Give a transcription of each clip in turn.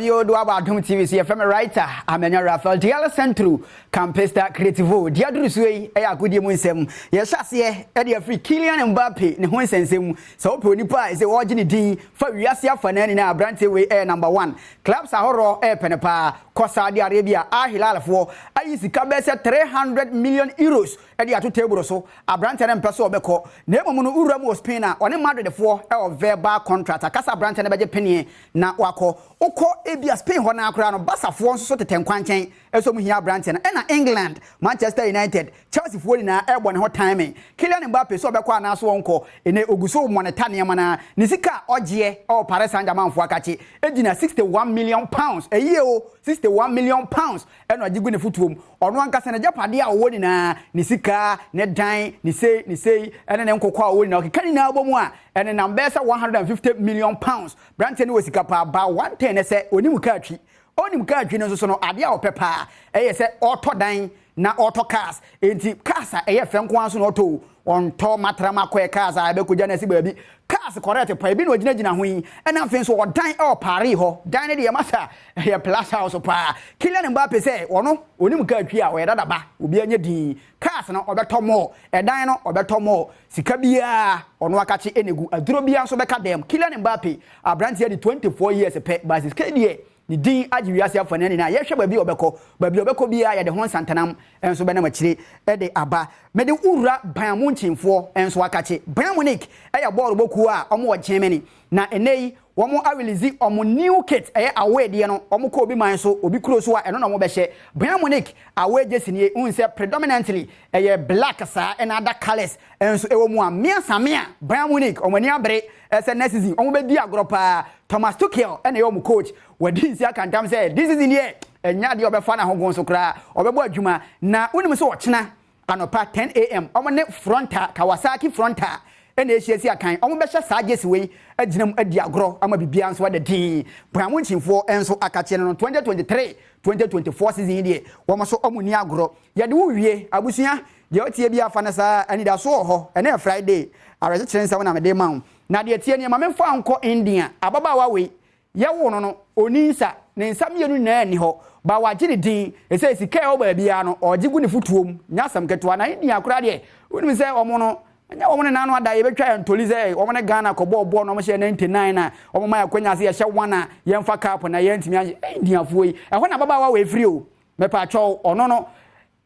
Yo do about Adom TV see from a writer Amenya Raphael Diala Centro Campesta Creativo dia drusue e agodie mu nsem ye hyase e de free Kylian Mbappe ne ho nsensem so opo nipa is e wo gine din fa wiase afanani na abrante we number 1 clubs ahoro penepa ko Saudi Arabia Ahilalfo ayi sika be se 300 million euros e de ato table so abrante na mpese obeko na emomu no ura mu Spain a one Madrid fo e verbal contract akasa abrante na beje penie na wako uko ebia Spain ho na akora no basafo nso so tetenkwanchen eso mu hia branch na na England Manchester United Chelsea fo ni na ebo ne ho timing Kylian Mbappe so obekọ anaso wonko ene oguso monetane mana ni sika ogie o Paris Saint-Germain fo akachi ejina 61 million pounds eye o 61 million pounds eno agigu ne futuom ono ankasa na japade a wo ni na ni sika ne dan ni sei ene ne nkokọ a wo ni na okekani na abomu a ene na mbesa 150 million pounds branch ne wosika pa ba 110 se onimu ka atwi no so no ade a opepa eye se auto dan na auto cars enti cars a eye fenko anso no auto on to matrama ko cars a be kugya na si baabi cars correct pa bi no gina ho yi ena fen so odan e opare ho dan ne de masa eye plus house pa Kylian Mbappe se ono onimu ka atwi a o yeda daba obi anya din cars no obeto mo edan no obeto mo sika bia ono akachi enegu aduro bia so beka dem Kylian Mbappe abrante de 24 years pe basis kedie ni din agi wiase afanani na yehwe baabi obeko bia ya de ho santanam enso be na makire e de aba me de ura Bayern nchimfo enso akache Bayern Munich e ya ball boku a omo wo Germany na enei womo awilizi omo new kit e away de no omo ko obi man so obi kuro so a eno na omo be hye Bayern Munich away jesi ni unse predominantly e black sa and other colors enso e wo mu a mia Bayern Munich omo ni abre ese next season omo be di agoropa Thomas Tuchel and e omo coach wadi nsi akantam say this is in here enya de obefa na hogon so kra obebo adwuma na wonim so ochena anopa 10 am omo ne fronta Kawasaki fronta ene ehyiasi akan omo be hye saagesi we aginam adi agoro ama bibia nso wada din Bayern nchimfo enso akache no 2023-2024 season die womo so omo ni agoro yade wo wie abusua de otie bia afa na sa anida so ho ene Friday arese chensa wona me de mawo na de tie ne ma memfa anko India ababawa we yawo no oninsa ne nsam yenu na ani ho ba wagire din ese sika o ba bia no ogigu ne futuom nyasam keto na India akura de wonim se omo no anya omo ne nanu ada ye betwa ntoli se omo ne Ghana ko bo no mo hye 99 na omo ma yakwanya se ye hye 1 a ye mfa cup na ye ntimi anye India fuoi ehwo na ababawa we free o me pa twa ono no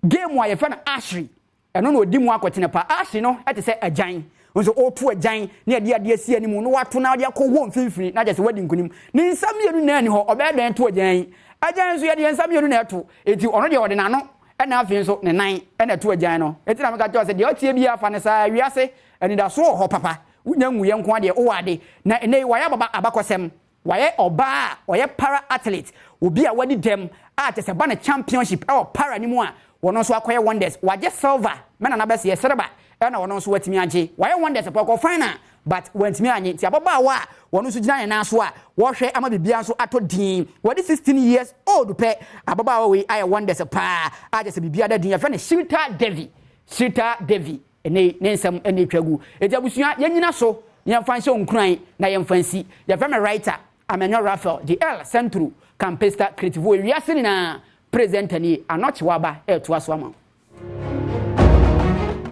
game wa ye fa na Ashri eno no odi mu akotene pa Ashri no ete se ajan onso otu ajan na ade asi animu no wato na ade akọ mfimfini na je se wadi nkunim ni nsam yenu na ani ho obedan to ajan ajan so ye nsam yenu na eto eti ono de ode na no na afin so ne nan na to ajan no eti na meka to se de otie bia fa ne sa wiase ani da so ho papa wunya nwuye nko ade o wade na ene waya baba abakosem waye oba oye para athlete obi a wadi dem a te se ba na championship e para ni mu a wono so akoye wonders waje silver mena na bese ye sereba na wono so watimi age waye wonders poko final but wantimi anye ti ababa wa wono so gina na so a wo hwe ama bibia so ato din wadi 16 years old pe ababa wa we aye wonders pa aje se bibia da din ya fa na Shita Devi ene nsam ene twagu eti abusua yanyina so yemfa nse onkran na yemfansi ya fa me writer Amenya Raphael DL Centro Campesta Creativo wiase ni na presenter ni anochi waba eto aso ama